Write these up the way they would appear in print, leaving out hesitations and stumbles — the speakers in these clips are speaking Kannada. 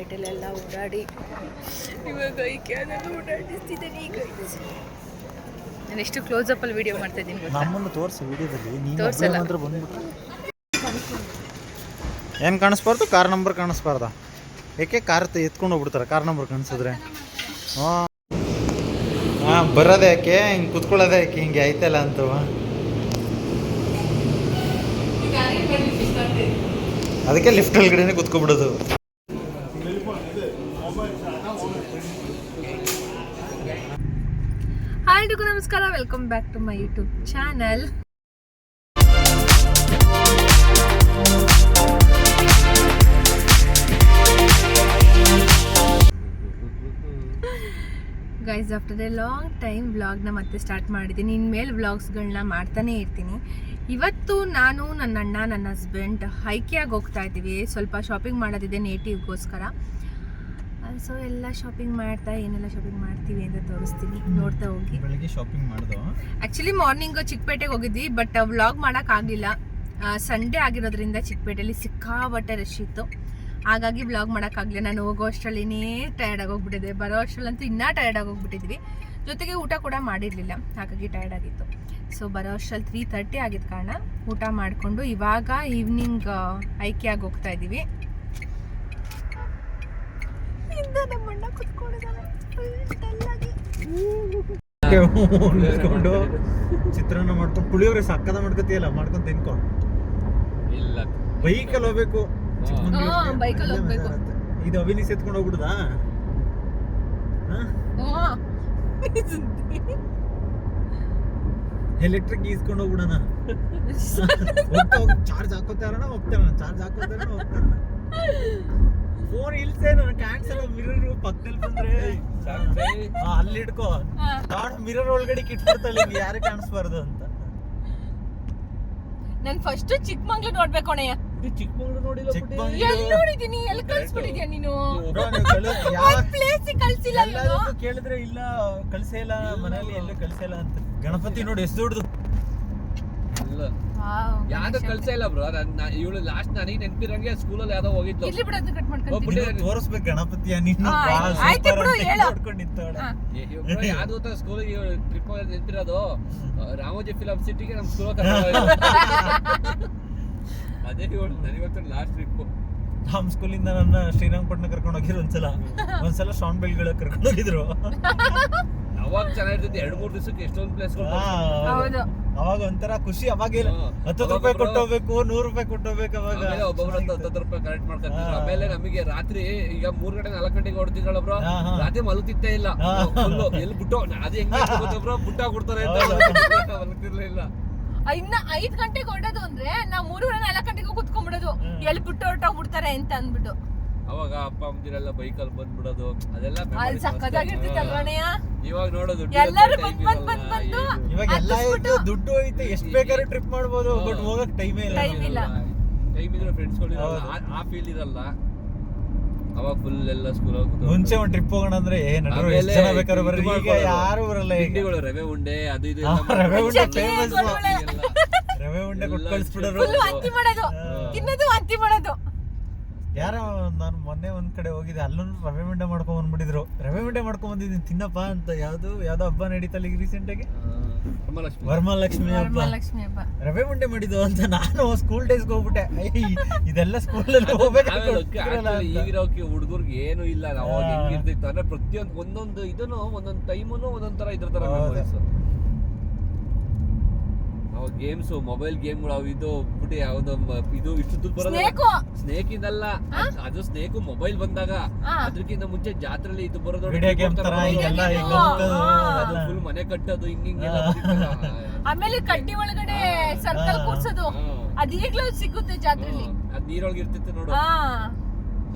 ಎಲ್ಲ ಓಡಾಡಿ ಇವಾಗ ಐಕ್ಯಾದಲ್ಲಿ ಓಡಾಡಿಸ್ತಿದ್ದೇನೆ. ಈಗ ನಾನು ಎಷ್ಟು ಕ್ಲೋಸಪ್ಪಲ್ಲಿ ವಿಡಿಯೋ ಮಾಡ್ತಾ ಇದ್ದೀನಿ ಗೊತ್ತಾ? ನಮ್ಮನ್ನು ತೋರಿಸಿ ವಿಡಿಯೋದಲ್ಲಿ ನೀನು ತೋರಿಸಲ್ಲ ಮಾತ್ರ ಬಂದ್ಬಿಟ್ಟು ಏನು ಕಾಣಿಸ್ಬಾರ್ದು, ಕಾರ್ ನಂಬರ್ ಕಾಣಿಸ್ಬಾರ್ದ? ಏಕೆ ಕಾರ್ ಎತ್ಕೊಂಡು ಹೋಗ್ಬಿಡ್ತಾರೆ ಕಾರ್ ನಂಬರ್ ಕಾಣಿಸಿದ್ರೆ? ಹಾಂ ಬರೋದೇ ಯಾಕೆ, ಹಿಂಗೆ ಕುತ್ಕೊಳ್ಳೋದೇ ಯಾಕೆ, ಹಿಂಗೆ ಆಯ್ತಲ್ಲ ಅಂತವ. ಅದಕ್ಕೆ ಲಿಫ್ಟ್ ಒಳಗಡೆನೆ ಕುತ್ಕೊಬಿಡೋದು. ಹಾಯ್ ಎಲ್ರಿಗೂ ನಮಸ್ಕಾರ, welcome back to my YouTube channel. Guys, after a long time ವ್ಲಾಗ್ನ ಮತ್ತೆ ಸ್ಟಾರ್ಟ್ ಮಾಡಿದ್ದೀನಿ. ಇನ್ಮೇಲೆ ವ್ಲಾಗ್ಸ್ಗಳನ್ನ ಮಾಡ್ತಾನೆ ಇರ್ತೀನಿ. ಇವತ್ತು ನಾನು, ನನ್ನ ಅಣ್ಣ, ನನ್ನ ಹಸ್ಬೆಂಡ್ ಹೈಕಿಯಾಗಿ ಹೋಗ್ತಾ ಇದ್ದೀವಿ. ಸ್ವಲ್ಪ ಶಾಪಿಂಗ್ ಮಾಡೋದಿದೆ ನೇಟಿವ್ಗೋಸ್ಕರ. ಸೊ ಎಲ್ಲ ಶಾಪಿಂಗ್ ಮಾಡ್ತಾ ಏನೆಲ್ಲ ಶಾಪಿಂಗ್ ಮಾಡ್ತೀವಿ ಅಂತ ತೋರಿಸ್ತೀನಿ, ನೋಡ್ತಾ ಹೋಗಿ. ಬೆಳಗ್ಗೆ ಶಾಪಿಂಗ್ ಮಾಡಿದ್ವು. ಆ್ಯಕ್ಚುಲಿ ಮಾರ್ನಿಂಗ್ ಚಿಕ್ಕಪೇಟೆಗೆ ಹೋಗಿದ್ವಿ, ಬಟ್ ವ್ಲಾಗ್ ಮಾಡೋಕ್ಕಾಗಲಿಲ್ಲ. ಸಂಡೇ ಆಗಿರೋದ್ರಿಂದ ಚಿಕ್ಕಪೇಟೆಯಲ್ಲಿ ಸಿಕ್ಕಾಬಟ್ಟೆ ರಶ್ ಇತ್ತು, ಹಾಗಾಗಿ ವ್ಲಾಗ್ ಮಾಡೋಕ್ಕಾಗಲಿಲ್ಲ. ನಾನು ಹೋಗೋ ಅಷ್ಟರಲ್ಲಿನೇ ಟಯರ್ಡ್ ಆಗೋಗ್ಬಿಟ್ಟಿದೆ, ಬರೋ ಅಷ್ಟರಲ್ಲಂತೂ ಇನ್ನೂ ಟಯರ್ಡ್ ಆಗೋಗ್ಬಿಟ್ಟಿದ್ವಿ. ಜೊತೆಗೆ ಊಟ ಕೂಡ ಮಾಡಿರಲಿಲ್ಲ, ಹಾಗಾಗಿ ಟಯರ್ಡ್ ಆಗಿತ್ತು. ಸೊ ಬರೋ ಅಷ್ಟರಲ್ಲಿ 3:30 ಆಗಿದ್ದ ಕಾರಣ ಊಟ ಮಾಡಿಕೊಂಡು ಇವಾಗ ಈವ್ನಿಂಗ್ ಹೈಕಿಯಾಗಿ ಹೋಗ್ತಾ ಇದ್ದೀವಿ. ನಮ್ಮಣ್ಣ ಕುತ್ಕೊಂಡಿದ್ದಾನೆ ನಿಲ್ಸ್ಕೊಂಡು ಚಿತ್ರಾನ್ನ ಮಾಡ್ಕೊಂಡು ಪುಳಿಯೋಗರೆ ಸಕ್ಕದ ಮಾಡ್ಕೊತೀಯಲ್ಲ, ಮಾಡ್ಕೊಂಡು ತಿನ್ಕೊ. ಇಲ್ಲ ಬೈಕಲ್ಲಿ ಹೋಗ್ಬೇಕು, ಬೈಕಲ್ಲಿ ಹೋಗ್ಬೇಕು. ಇದು ಅವಿನೀಸ್ ಎತ್ಕೊಂಡು ಹೋಗ್ಬಿಡುದಾ? ಎಲೆಕ್ಟ್ರಿಕ್ ಈಸ್ಕೊಂಡು ಹೋಗ್ಬಿಡೋಣ. ಚಾರ್ಜ್ ಹಾಕೋತಾರಣ ಹೋಗ್ತಾರ, ಚಾರ್ಜ್ ಹಾಕೋತಾರ ಹೋಗ್ತಾರ. ಫೋನ್ ಇಲ್ಸೇ ನನ್ನ ಕ್ಯಾನ್ಸಲ್. ಮಿರರ್ ಪಕ್ಕದಲ್ಲಿ ಬಂದ್ರೆ ಅಲ್ಲಿ ಇಟ್ಕೋ, ಮಿರರ್ ಒಳಗಡೆ ಕಿಟ್ಬಿಡ್ತಾಳೆ, ಯಾರೇ ಕಾಣಿಸ್ಬಾರ್ದು ಅಂತ. ನಾನು ಫಸ್ಟ್ ಚಿಕ್ಕಮಂಗ್ಳೂರ್ ನೋಡ್ಬೇಕು ಅಣ್ಣಯ್ಯ. ಚಿಕ್ಕಮಂಗ್ಳೂರ್ ನೋಡಿಲ್ಲ, ಎಲ್ಲಿ ನೋಡಿದೀನಿ, ಎಲ್ಲಿ ಕಳ್ಸ್ಬಿಟ್ಟಿದ್ಯಾ ನೀನು? ಪ್ಲೇಸ್ ಕಳ್ಸಿಲ್ಲ. ಕೇಳಿದ್ರೆ ಇಲ್ಲ ಕಳ್ಸೇ ಇಲ್ಲ, ಮನೇಲಿ ಎಲ್ಲೂ ಕಳ್ಸೇ ಇಲ್ಲ ಅಂತ. ಗಣಪತಿ ನೋಡಿ ಎಷ್ಟು ದೊಡ್ಡದು. ಯಾವ್ದು ಕಳ್ಸೇ ಇಲ್ಲ ಬ್ರೋ. ಇವಳು ಲಾಸ್ಟ್ ನನಗೆ ನೆನ್ಪಿರಂಗೆ ಸ್ಕೂಲಲ್ಲಿ ಯಾವ್ದೋ ಹೋಗಿದ್ದು. ತೋರಿಸ್ಬೇಕು ಗಣಪತಿಯ ನೀನು ಯಾವ್ದು ಸ್ಕೂಲಿಗೆ ಟ್ರಿಪ್ ನೆನ್ಪಿರೋದು ರಾಮೋಜಿ ಫಿಲಂ ಸಿಟಿಗೆ ನಮ್ ಸ್ಕೂಲ್ ಅದೇ ನನಗೊತ್ತು ಲಾಸ್ಟ್ ಟ್ರಿಪ್. ನಮ್ ಸ್ಕೂಲಿಂದ ನನ್ನ ಶ್ರೀರಂಗಪಟ್ಟಣ ಕರ್ಕೊಂಡು ಹೋಗಿದ್ರು ಒಂದ್ಸಲ ಶಾನ್ ಬೆಲ್ಗಳ ಕರ್ಕೊಂಡು ಹೋಗಿದ್ರು. ಅವಾಗ ಚೆನ್ನಾಗಿರ್ತೈತಿ, 2-3 ದಿವಸಕ್ಕೆ ಎಷ್ಟೊಂದು ಪ್ಲೇಸ್. ಅವಾಗ ಒಂಥರ ಖುಷಿ. ಅವಾಗ 10 ರೂಪಾಯಿ ಕೊಟ್ಟೋಗ್ಬೇಕು, 100 ರೂಪಾಯಿ ಕೊಟ್ಟೋಗ್ಬೇಕು. ಅವಾಗ ಒಬ್ಬೊಬ್ರು 10 ರೂಪಾಯಿ ಕರೆಕ್ಟ್ ಮಾಡ್ತಾರೆ. ಆಮೇಲೆ ನಮಗೆ ರಾತ್ರಿ ಈಗ 3 ಗಂಟೆ 4 ಗಂಟೆಗೆ ಹೊಡ್ತಿದ್ರಲ್ಲ, ರಾತ್ರಿ ಮಲಗ್ತಿತ್ತೇ ಇಲ್ಲ. ಎಲ್ಲಿ ಬಿಟ್ಟು ಅದು ಹೆಂಗೆ ಗೊತ್ತಬ್ರೋ, ಬುಟ್ಟ ಕೊಡ್ತಾರೆ ಅಂತ ಮಲಗ್ತಿರ್ಲಿಲ್ಲ. ಇನ್ನ 5 ಗಂಟೆಗೆ ಹೊರಡೋದು ಅಂದ್ರೆ ನಾವು 3-4 ಗಂಟೆಗೆ ಕುತ್ಕೊಂಡ್ಬಿಡೋದು, ಎಲ್ಲಿ ಬಿಟ್ಟು ಹೊರಟೋಗ್ಬಿಡ್ತಾರೆ ಅಂತ ಅಂದ್ಬಿಟ್ಟು. ಅವಾಗ ಅಪ್ಪ ಅಮ್ಮದಿರೆಲ್ಲ ಬೈಕಲ್ಲಿ ಬಂದ್ಬಿಡೋದು, ಅದೆಲ್ಲ ಸಕ್ಕತ್ತಾಗಿರ್ತಿತ್ತಲ್ವಣೆಯ. ಇವಾಗ ನೋಡೋದು ಎಲ್ಲರೂ ಬಂದು ಇವಾಗ ಎಲ್ಲ ದುಡ್ಡು ಐತೆ, ಎಷ್ಟು ಬೇಕಾದ್ರೂ ಟ್ರಿಪ್ ಮಾಡ್ಬೋದು, ಬಟ್ ಹೋಗಕ್ ಟೈಮೇ ಇಲ್ಲ. ಟೈಮ್ ಇದ್ರೆ ಫ್ರೆಂಡ್ಸ್ಗಳು ಆ ಫೀಲ್ ಇರಲ್ಲ. ಅವಾಗ ಫುಲ್ ಎಲ್ಲ ಸ್ಕೂಲ್ ಮುಂಚೆ ಒಂದ್ ಟ್ರಿಪ್ ಹೋಗೋಣ ಅಂದ್ರೆ ಬೇಕಾದ್ರೆ ಬರ್ರಿ, ಈಗ ಯಾರು ಬರಲ್ಲ. ತಿಂಡಿಗಳು ರವೆ ಉಂಡೆ ಅದು ಇದು ರವೆ ಉಂಡೆ ಫೇಮಸ್. ರವೆ ಉಂಡೆ ಕೊಟ್ಟು ಕಳಿಸ್ಬಿಡೋರು, ತಿನ್ನೋದು ವಾಂತಿ ಮಾಡೋದು. ಯಾರ ನಾನು ಮೊನ್ನೆ ಒಂದ್ ಕಡೆ ಹೋಗಿದ್ದೆ, ಅಲ್ಲೂ ರವೆ ಉಂಡೆ ಮಾಡ್ಕೊಂಡ್ ಬಂದ್ಬಿಟ್ಟಿದ್ರು. ರವೆ ಉಂಡೆ ಮಾಡ್ಕೊಂಡ್ ಬಂದಿದ್ದೀನಿ ತಿನ್ನಪ್ಪ ಅಂತ. ಯಾವ್ದೋ ಹಬ್ಬ ನಡೀತಲ್ಲ ಈಗ ರೀಸೆಂಟ್ ಆಗಿ, ವರಮಹಾಲಕ್ಷ್ಮಿ ಹಬ್ಬ. ರವೆ ಉಂಡೆ ಮಾಡಿದ್ದು ಅಂತ ನಾನು ಸ್ಕೂಲ್ ಡೇಸ್ಗೆ ಹೋಗ್ಬಿಟ್ಟೆ. ಇದೆಲ್ಲ ಸ್ಕೂಲಲ್ಲಿ ಈಗಿರೋಕೆ ಹುಡುಗರ್ಗೆ ಏನು ಇಲ್ಲ. ಅವಾಗ ಹೆಂಗಿರ್ತಿತ್ತು ಅಂದ್ರೆ ಪ್ರತಿಯೊಂದು ಒಂದೊಂದು ಇದನ್ನು ಒಂದೊಂದು ಟೈಮನ್ನು ಒಂದೊಂದ್ ತರ ಇದ್ರ ತರ ಗೇಮ್ಸ್, ಮೊಬೈಲ್ ಗೇಮ್ಗಳು ಅವು ಇದು ಬಿಟ್ಟು ಯಾವ್ದೋ ಇದು ಇಷ್ಟು ಬರೋದು ಸ್ನೇಕ್ ಇದಲ್ಲ, ಅದು ಸ್ನೇಕ್ ಮೊಬೈಲ್ ಬಂದಾಗ. ಅದಕ್ಕಿಂತ ಮುಂಚೆ ಜಾತ್ರೆಲಿ ಇದು ಬರೋದು ಫುಲ್ ಮನೆ ಕಟ್ಟೋದು ಹಿಂಗೆಲ್ಲ. ಆಮೇಲೆ ಕಡ್ಡಿ ಒಳಗಡೆ ಸರ್ಕಲ್ ಕೂರ್ಸೋದು, ಅದ್ ಈಗ್ಲೂ ಸಿಗುತ್ತೆ ಜಾತ್ರೆಲಿ. ಅದ್ ನೀರೊಳಗೆ ಇರ್ತಿತ್ತು ನೋಡು.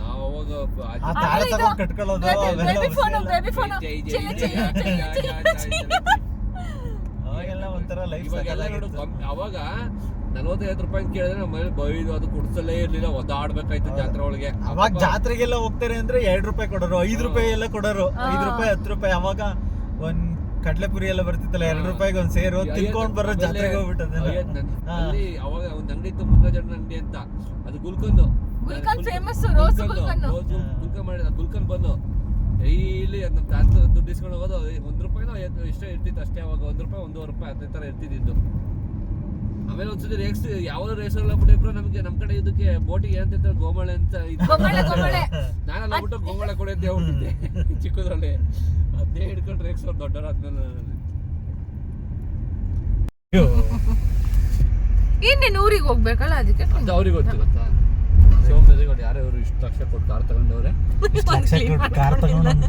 ನಾವು ಅವಾಗ 45 ರೂಪಾಯಿ ಕೇಳಿದ್ರೆ ನಮ್ಮ ಮನೇಲಿ ಬೈದು ಅದು ಕೊಡ್ಸಲೇ ಇರ್ಲಿಲ್ಲ, ಒದ್ದಾಡ್ಬೇಕಾಯ್ತು ಜಾತ್ರೆ ಒಳಗೆ. ಅವಾಗ ಜಾತ್ರೆಗೆಲ್ಲ ಹೋಗ್ತಾರೆ ಅಂದ್ರೆ 2 ರೂಪಾಯಿ ಕೊಡೋರು, 5 ರೂಪಾಯಿ ಎಲ್ಲ ಕೊಡೋರು. 5 ರೂಪಾಯಿ 10 ರೂಪಾಯಿ. ಅವಾಗ ಒಂದ್ ಕಡ್ಲೆಪುರಿ ಎಲ್ಲ ಬರ್ತಿತ್ತಲ್ಲ, 2 ರೂಪಾಯಿಗೆ ಒಂದ್ ಸೇರು ತಿನ್ಕೊಂಡ್ ಬರೋ ಜಾತ್ರೆಗೆ ಹೋಗ್ಬಿಟ್ಟದ. ಅಲ್ಲಿ ಅವಾಗ ಒಂದ್ ಅಂಗಡಿ ಇತ್ತು, ಮುನ್ನಜನ ಅಂಗಡಿ ಅಂತ, ಅದು ಗುಲ್ಕಂದು ಗುಲ್ಕನ್ ಫೇಮಸ್ ರೋಸ್ ಗುಲ್ಕನ್ ಗುಲ್ಕನ್ ಮಾಡಿದ ಗುಲ್ಕನ್ ಬಂದು ಡೈಲಿ ನಮ್ಮ ತಾತ ದುಡ್ಡು ಇಸ್ಕೊಂಡು ಹೋಗೋದು ₹1 ಎಷ್ಟೋ ಇರ್ತಿತ್ತು ಅಷ್ಟೇ. ಅವಾಗ ₹1 ₹1.5 ಅದೇ ತರ ಇರ್ತಿದ್ದು. ಆಮೇಲೆ ಒಂದ್ಸತಿ ರೇಕ್ಸ್ ಯಾವ ರೇಸ್ಗಳ ಬಿಟ್ಟಿಬ್ರು ನಮ್ಗೆ ನಮ್ ಕಡೆ ಇದಕ್ಕೆ ಬೋಟಿಗೆ ಏನಂತ ಗೋಮಳೆ ಅಂತ ನಾನೆಲ್ಲ ಬಿಟ್ಟು ಗೋಮಳೆ ಕೊಡಿ ಅಂತ ಹೇಳ್ಬಿಟ್ಟಿದ್ದೆ ಚಿಕ್ಕದ್ರಲ್ಲಿ. ಅದೇ ಹಿಡ್ಕೊಂಡು ರೇಕ್ಸ್ ಅವ್ರು ದೊಡ್ಡವರಾದ್ಮೇಲೆ ಇನ್ನೇನು ಊರಿಗೆ ಹೋಗ್ಬೇಕಲ್ಲ ಅದಕ್ಕೆ ಅದು ಅವ್ರಿಗೆ ಗೊತ್ತಿರುತ್ತಾ. ಸೋಮೇರಿಗಳು ಯಾರೇ ಅವರು ಇಷ್ಟು ಲಕ್ಷ ಕೊಟ್ಟು ಕಾರ್ ತಗೊಂಡವ್ರೆ,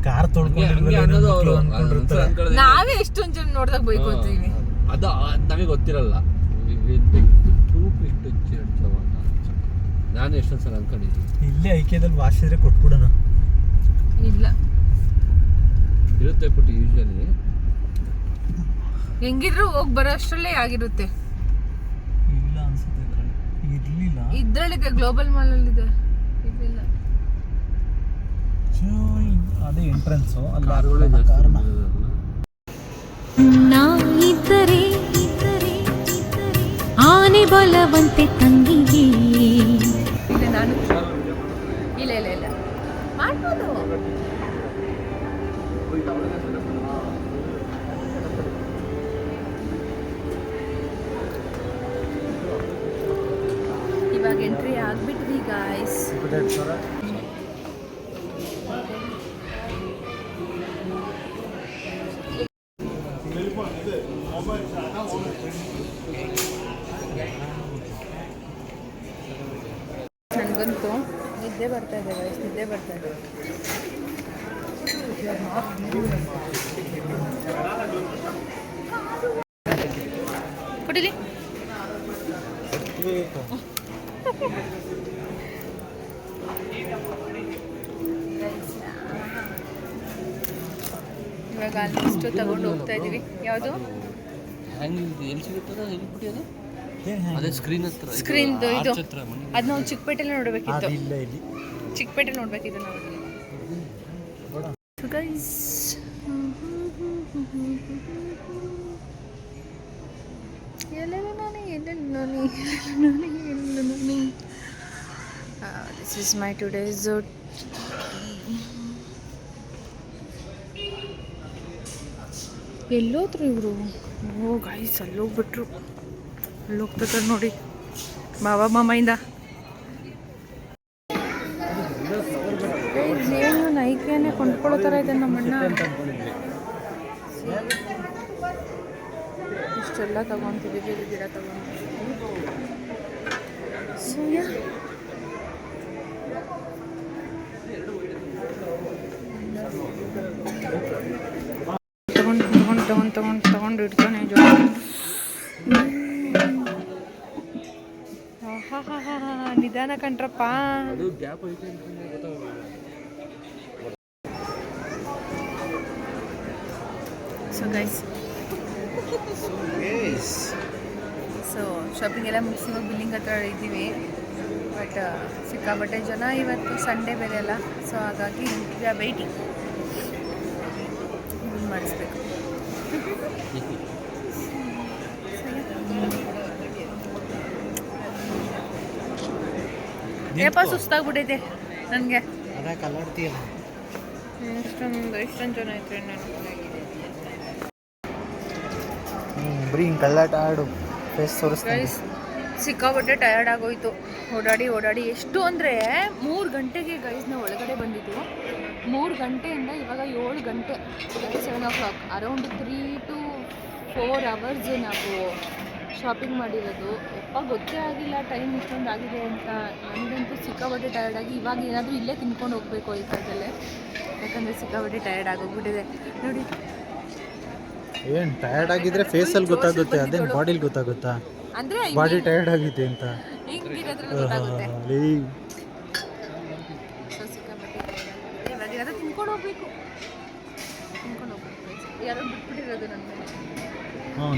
ಕಾರ್ ಅನ್ನೋದು ಅವರು ನಾವೇ ಎಷ್ಟೊಂದ್ ಜನ ನೋಡ್ದಾಗ ಬೈಕೋತೀವಿ. ಅದು ನಮಗೆ ಗೊತ್ತಿರಲ್ಲ. ನಾನು ಎಷ್ಟೊಂದು ಸಲ ಅನ್ಕೊಂಡಿದ್ದೀನಿ ಇಲ್ಲೇ ಐಕ್ಯದಲ್ಲಿ ವಾಸಿದ್ರೆ ಕೊಟ್ಬಿಡೋಣ. ಇಲ್ಲ ಇರುತ್ತೆ ಪುಟ್ಟಿ ಯೂಶಲಿ ಹೆಂಗಿದ್ರು ಹೋಗಿ ಬರೋ ಅಷ್ಟರಲ್ಲೇ ಆಗಿರುತ್ತೆ. ಇಲ್ಲ ಅನ್ಸುತ್ತೆ ಇರ್ಲಿಲ್ಲ. ಇದ್ರಲ್ಲಿ ಗ್ಲೋಬಲ್ ಮಾಲ್ ಅಲ್ಲಿ ಇದೆ. ಇದಿಲ್ಲ ಅದೇ ಎಂಟ್ರೆನ್ಸ್ ಅಲ್ಲ. ಕಾರುಗಳೇ ಜಾಸ್ತಿ. ನಾಯಿದ್ದರೆ ಆನೆ ಬಲವಂತೆ ತಂಗಿಗೆ. ಇಲ್ಲ ನಾನು ಇಲ್ಲ ಇಲ್ಲ ಇಲ್ಲ ಮಾಡ್ಬೋದು. ಇವಾಗ ಎಂಟ್ರಿ ಆಗ್ಬಿಟ್ವಿ ಗಾಯ್ಸ್. ನನಗಂತೂ ನಿದ್ದೆ ಬರ್ತಾ ಇದೆ ಗಾಯ್ಸ್, ನಿದ್ದೆ ಬರ್ತಾ ಇದೆ. ಕೊಡಿಲಿ ಇವಾಗ ಆಲ್ಮೋಸ್ಟ್ ತಗೊಂಡು ಹೋಗ್ತಾ ಇದೀವಿ. ಯಾವುದು ಎಲ್ಲಿ ಸಿಗುತ್ತದ ಎಲ್ಲಿ ಬಿಟ್ಟು ಅದು ಅದೇ ಸ್ಕ್ರೀನ್ ಹತ್ರ ಸ್ಕ್ರೀನ್ದು ಇದು ಅದು ನಾವು ಚಿಕ್ಕಪೇಟೆಲ್ಲ ನೋಡಬೇಕಿತ್ತು. ಇಲ್ಲ ಇಲ್ಲಿ ಚಿಕ್ಕಪೇಟೆ ನೋಡ್ಬೇಕಿತ್ತು ನಾವು. Guys this is my today's ಎಲ್ಲೋದ್ರು ಇವರು. ಓ ಗೈಸ್ ಅಲ್ಲೋಗ್ಬಿಟ್ರು, ಅಲ್ಲೋಗ್ತಾರೆ ನೋಡಿ ಬಾಬಾ ಮಾಮಯಿಂದ. ಏನು ನೈಕೆನೇ ಕೊಂಡ್ಕೊಳ್ಳೋ ಥರ ಇದೆ ನಮ್ಮಣ್ಣ. ಇಷ್ಟೆಲ್ಲ ತಗೊತಿದ್ದೀವಿ, ಗಿಡ ತಗೊಂಡಿದ್ದೀವಿ. ತಗೊಂಡು ಇಡ್ತಾನೆ ನಿಧಾನ ಕಂಡ್ರಪ್ಪ. ಸೊ ಶಾಪಿಂಗ್ ಎಲ್ಲ ಮುಗಿಸಿ ಬಿಲ್ಲಿಂಗ್ ಹತ್ರ ಇದ್ದೀವಿ. ಬಟ್ ಸಿಕ್ಕಾಪಟ್ಟೆ ಜನ ಇವತ್ತು ಸಂಡೇ ಬೇರೆ ಅಲ್ಲ, ಸೊ ಹಾಗಾಗಿ ವೆಯ್ಟಿಂಗ್ ಬಿಲ್ ಮಾಡಿಸ್ಬೇಕು. ಏಪ ಸುಸ್ತಾಗ್ಬಿಟ್ಟೈತೆ ನನಗೆ. ಎಷ್ಟೊಂದು ಜನ ಐತೆ ನಾನು ಕಳ್ಳಾಟ ಆಡು ಫೇಸ್ ತೋರಿಸ್ತೀನಿ. ಸಿಕ್ಕಾಪಟ್ಟೆ ಟಯರ್ಡ್ ಆಗೋಯ್ತು ಓಡಾಡಿ. ಎಷ್ಟು ಅಂದರೆ 3 ಗಂಟೆಗೆ ಗೈಸ್ ನಾವು ಒಳಗಡೆ ಬಂದಿದ್ದು. 3 ಗಂಟೆಯಿಂದ ಇವಾಗ 7 ಗಂಟೆ 7 o'clock ಅರೌಂಡ್ 3 to 4 hours ನಾವು ಶಾಪಿಂಗ್ ಮಾಡಿರೋದು. ಯಪ್ಪ ಗೊತ್ತೇ ಆಗಿಲ್ಲ ಟೈಮ್ ಇಷ್ಟೊಂದು ಆಗಿದೆ ಅಂತ. ನನಗಂತೂ ಸಿಕ್ಕಾಪಟ್ಟೆ ಟಯರ್ಡ್ ಆಗಿ ಇವಾಗ ಏನಾದರೂ ಇಲ್ಲೇ ತಿನ್ಕೊಂಡು ಹೋಗ್ಬೇಕು ಈ ಕಾಲದಲ್ಲೇ, ಯಾಕಂದರೆ ಸಿಕ್ಕಾಪಟ್ಟೆ ಟಯರ್ಡ್ ಆಗೋಗ್ಬಿಟ್ಟಿದೆ ನೋಡಿ. ಏನು ಟಯರ್ಡ್ ಆಗಿದ್ರೆ ಫೇಸಲ್ಲಿ ಗೊತ್ತಾಗುತ್ತೆ, ಅದೇನು ಬಾಡಿಲಿ ಗೊತ್ತಾಗುತ್ತಾ? ಅಂದರೆ ಬಾಡಿ ಟಯರ್ಡ್ ಆಗಿದೆ ಅಂತ ಹಿಂಗಿರೋದ್ರಲ್ಲಿ ಗೊತ್ತಾಗುತ್ತೆ. ಸೊ ಸಿಕ್ಕಾಪಟ್ಟೆ ಇವಾಗ ಏನಾದರೂ ತಿನ್ಕೊಂಡು ಹೋಗ್ಬೇಕು. ಯಾರೋ ಬಿಟ್ಬಿಟ್ಟಿರೋದು ನನ್ನ ಮೇಲೆ.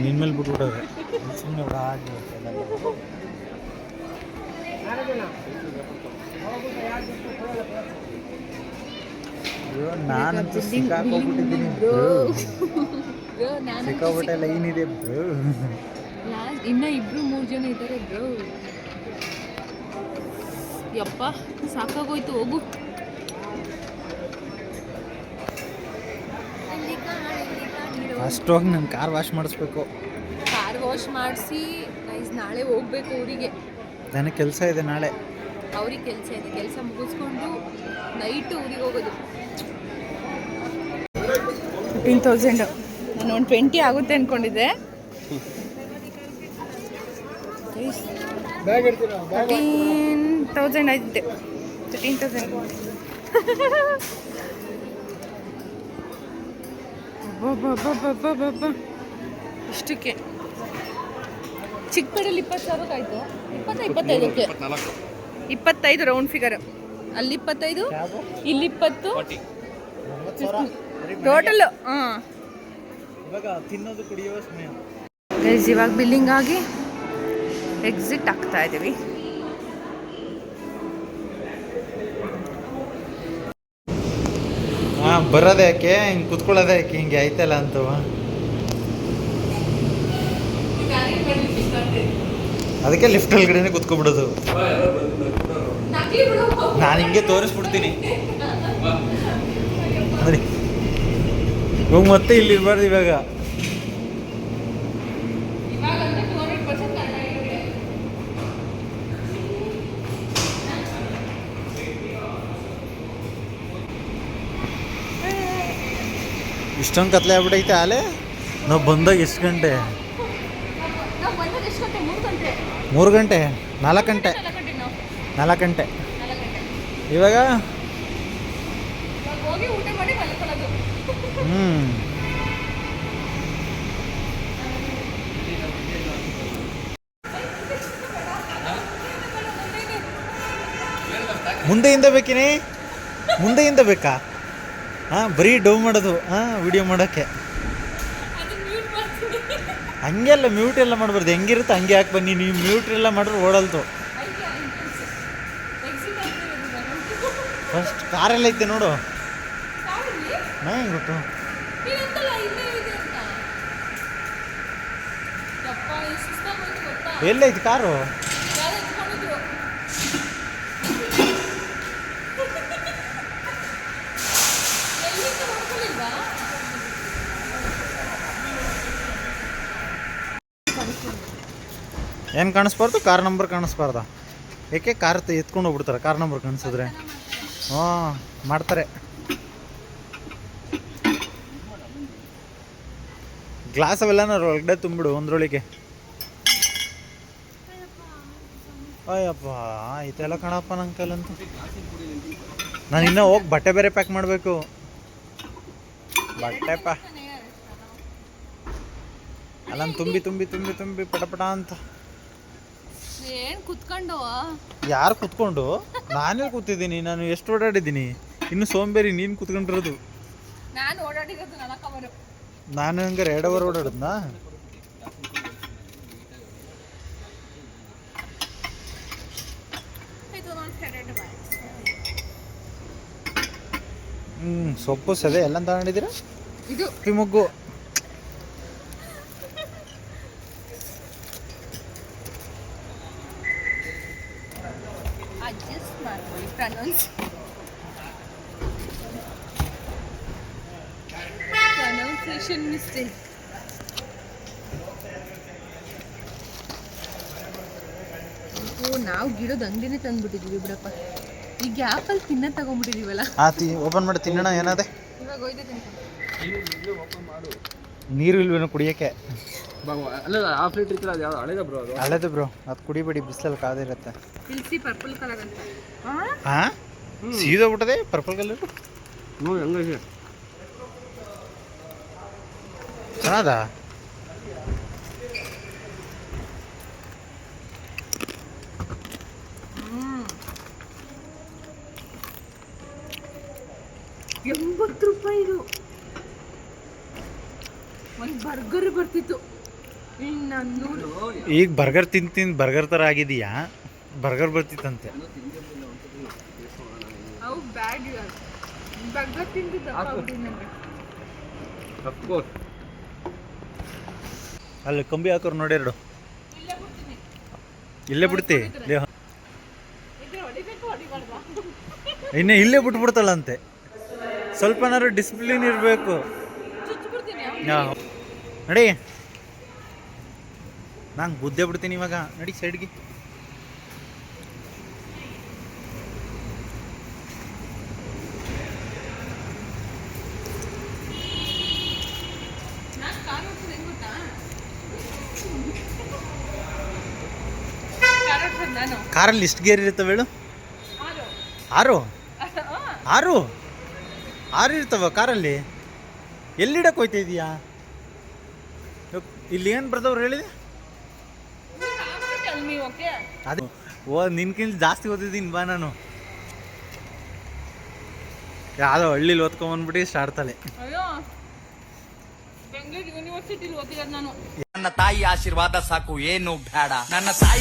ನಿನ್ನ ಮೇಲೆ ಬಿಟ್ಬಿಟ್ಟವ್ರೆ ಸುಮ್ಮನೆ ಓಡಾಡಿ. ನಾನಂತೂ ಸಿಕ್ಕಾಕೊಂಡ್ಬಿಟ್ಟಿದ್ದೀನಿ ಸಿಕ್ಕಾಪಟ್ಟೆ ಲೈನ್ ಇದೆ ಬ್ರೋ. ಇನ್ನ 2-3 ಜನ ಇದ್ದಾರೆ ಬ್ರೋ. ಯಪ್ಪ ಸಾಕಾಗೋಯ್ತು ಹೋಗು. ಅಷ್ಟೋಗಿ ನಾನು ಕಾರ್ ವಾಶ್ ಮಾಡಿಸ್ಬೇಕು. ಕಾರ್ ವಾಶ್ ಮಾಡಿಸಿ ನಾಳೆ ಹೋಗ್ಬೇಕು ಊರಿಗೆ. ನನಗೆ ಕೆಲಸ ಇದೆ ನಾಳೆ. ಅವ್ರಿಗೆ ಕೆಲಸ ಇದೆ, ಕೆಲಸ ಮುಗಿಸ್ಕೊಂಡು ನೈಟ್ ಊರಿಗೆ ಹೋಗೋದು. 15,000 ನಾನು ಒಂದು 20 ಆಗುತ್ತೆ ಅಂದ್ಕೊಂಡಿದ್ದೆ. 13,000 ಆಗಿದೆ. 13,000 ಇಷ್ಟಕ್ಕೆ ಚಿಕ್ಕಪೇಟೆಯಲ್ಲಿ 20,000 ಆಯಿತು. 25ಕ್ಕೆ 25 ರೌಂಡ್ ಫಿಗರ್. ಅಲ್ಲಿ 25, ಇಲ್ಲಿ 20 ಟೋಟಲ್. ಹಾಂ ಇವಾಗ ತಿನ್ನೋದು ಕುಡಿಯೋ ಸಮಯ. ಗೈಸ್ ಇವಾಗ ಬಿಲ್ಲಿಂಗ್ ಆಗಿ ಎಕ್ಸಿಟ್ ಆಗ್ತಾ ಇದ್ದೀವಿ. ಹಾಂ ಬರೋದು ಯಾಕೆ ಹಿಂಗೆ ಕುತ್ಕೊಳ್ಳೋದು ಯಾಕೆ ಹಿಂಗೆ ಆಯ್ತಲ್ಲ ಅಂತವ. ಅದಕ್ಕೆ ಲಿಫ್ಟ್ ಒಳಗಡೆನೆ ಕುತ್ಕೊಬಿಡೋದು. ನಾನು ಹಿಂಗೆ ತೋರಿಸ್ಬಿಡ್ತೀನಿ ನೋಡಿ. ಇವಾಗ ಮತ್ತೆ ಇಲ್ಲಿ ಇರಬಾರ್ದು. ಇವಾಗ ಇಷ್ಟೊಂದು ಕತ್ಲೆ ಆಗ್ಬಿಟ್ಟೈತೆ ಆಲೆ. ನಾವು ಬಂದಾಗ ಎಷ್ಟು ಗಂಟೆ? 3 ಗಂಟೆ 4 ಗಂಟೆ 4 ಗಂಟೆ. ಇವಾಗ ಮುಂದೆಯಿಂದ ಬೇಕಿನಿ? ಮುಂದೆಯಿಂದ ಬೇಕಾ? ಹಾಂ ಬರೀ ಡೌ ಮಾಡೋದು. ಹಾಂ ವಿಡಿಯೋ ಮಾಡೋಕ್ಕೆ ಹಂಗೆಲ್ಲ ಮ್ಯೂಟ್ ಎಲ್ಲ ಮಾಡಬಾರ್ದು. ಹೆಂಗಿರುತ್ತೆ ಹಂಗೆ ಹಾಕಿ ಬನ್ನಿ. ನೀವು ಮ್ಯೂಟ್ ಎಲ್ಲ ಮಾಡಿದ್ರೆ ಓಡಲ್ತು. ಫಸ್ಟ್ ಕಾರೆಲ್ಲ ಐತೆ ನೋಡು. ನಂಗೆ ಗೊತ್ತು ಎಲ್ಲೈತಿ ಕಾರು. ಏನು ಕಾಣಿಸ್ಬಾರ್ದು? Car number ಕಾಣಿಸ್ಬಾರ್ದ? ಏಕೆ ಕಾರ್ ಎತ್ಕೊಂಡು ಹೋಗ್ಬಿಡ್ತಾರೆ ಕಾರ್ ನಂಬರ್ ಕಾಣಿಸಿದ್ರೆ. ಹ್ಞೂ ಮಾಡ್ತಾರೆ. ಗ್ಲಾಸ್ ಅವೆಲ್ಲ ಒಳಗಡೆ ತುಂಬಿಡು ಒಂದ್ರೊಳಗೆ. ಅಯ್ಯಪ್ಪ ಇದೆಲ್ಲ ಕಣಪ್ಪ ನನ್ನ ಕೈಲಂತೂ. ನಾನು ಇನ್ನೂ ಹೋಗಿ ಬಟ್ಟೆ ಬೇರೆ ಪ್ಯಾಕ್ ಮಾಡಬೇಕು. ಬಟ್ಟೆಪ್ಪ ಅಲ್ಲ ತುಂಬಿ ತುಂಬಿ ತುಂಬಿ ತುಂಬಿ ಪಟಪಟ ಅಂತ. ಏನು ಕುತ್ಕೊಂಡು? ಯಾರು ಕುತ್ಕೊಂಡು? ನಾನೇ ಕೂತಿದ್ದೀನಿ. ನಾನು ಎಷ್ಟು ಓಡಾಡಿದ್ದೀನಿ. ಇನ್ನು ಸೋಂಬೇರಿ ನೀನು ಕುತ್ಕೊಂಡಿರೋದು. ನಾನು ಓಡಾಡಿರೋದು 4 ಅವರ್. ನಾನು ಹಂಗಾರೆ 2 ಅವರ್ ಓಡಾಡದ್ನಾ? ಸೊಪ್ಪು ಸದೆ ಎಲ್ಲ ತಗೊಂಡಿದ್ದೀರಾ? ಇದು ಕಿಮೊಗ್ಗು. ಅಡ್ಜಸ್ಟ್ ಮಾಡ್ಕೊಳ್ಳಿ. Pronunciation mistake. ನಾವು ಗಿಡದ ಅಂಗಡಿನೇ ತಂದ್ಬಿಟ್ಟಿದೀವಿ ಬಿಡಪ್ಪ. ಈ ಗ್ಯಾಪಲ್ಲಿ ತಗೊಂಡ್ಬಿಟ್ಟಿದೀವಲ್ಲ. ಓಪನ್ ಮಾಡಿ ತಿನ್ನೋಣ. ಏನಾದೆ? ಇವಾಗ ಒಯ್ದು ನೀರು ಇಲ್ವೇನೋ ಕುಡಿಯೋಕ್ಕೆ? ಅಲ್ಲ ಹಾಫ್ ಲೀಟರ್ ಇತ್ತು. ಅದು ಯಾವ್ದು ಹಳೇದ ಬ್ರೋ? ಅದು ಹಳೇದು ಬ್ರೋ. ಅದು ಕುಡಿಬೇಡಿ, ಬಿಸಿಲಲ್ಲಿ ಕಾದಿರುತ್ತೆ. ಇಲ್ಸಿ ಪರ್ಪಲ್ ಕಲರ್ ಅಂತ. ಹಾಂ ಸೀದೋಗ್ಬಿಟ್ಟದೆ ಪರ್ಪಲ್ ಕಲರ್. ನೋಡಿ ಹಂಗೆ ಚೆನ್ನಾದ. ₹80 ಇದು. ಒಂದು ಬರ್ಗರ್ ಬರ್ತಿತ್ತು. ಈಗ ಬರ್ಗರ್ ತಿಂದು ಬರ್ಗರ್ ಥರ ಆಗಿದೆಯಾ? ಬರ್ಗರ್ ಬರ್ತಿತ್ತಂತೆ. ಅವು ಬ್ಯಾಡ್ ಬರ್ಗರ್ ತಿಂದಿದ್ದ. ಅಲ್ಲಿ ಕಂಬಿ ಹಾಕೋರು ನೋಡಿ. 2 ಇಲ್ಲೇ ಬಿಡ್ತಿ. ಇನ್ನು ಇಲ್ಲೇ ಬಿಟ್ಬಿಡ್ತಾಳಂತೆ. ಸ್ವಲ್ಪನಾದ್ರು ಡಿಸಿಪ್ಲಿನ್ ಇರಬೇಕು. ನಡಿ, ನಾನು ಬುದ್ಧೆ ಬಿಡ್ತೀನಿ ಇವಾಗ. ನಡಿ ಸೈಡ್ಗೆ. ಕಾರಲ್ಲಿ ಎಷ್ಟು ಗೇರ್ ಇರ್ತವೆ ಹೇಳು? 6 ಇರ್ತವ ಕಾರಲ್ಲಿ. ಎಲ್ಲಿಡಕ್ಕೆ ಹೋಯ್ತಾ ಇದೀಯಾ? ಇಲ್ಲಿ ಏನು ಬರ್ದವ್ರು ಹೇಳಿದೆ? ಅದು ನಿನ್ಕಿಂತ ಜಾಸ್ತಿ ಓದಿದ್ದೀನಿ ಬಾ ನಾನು. ಯಾವುದೋ ಹಳ್ಳಿಲಿ ಓದ್ಕೊಂಬಂದ್ಬಿಟ್ಟು ಸ್ಟಾರ್ಟಲೆ. ನನ್ನ ತಾಯಿ ಆಶೀರ್ವಾದ ಸಾಕು, ಏನು ಬೇಡ. ನನ್ನ ತಾಯಿ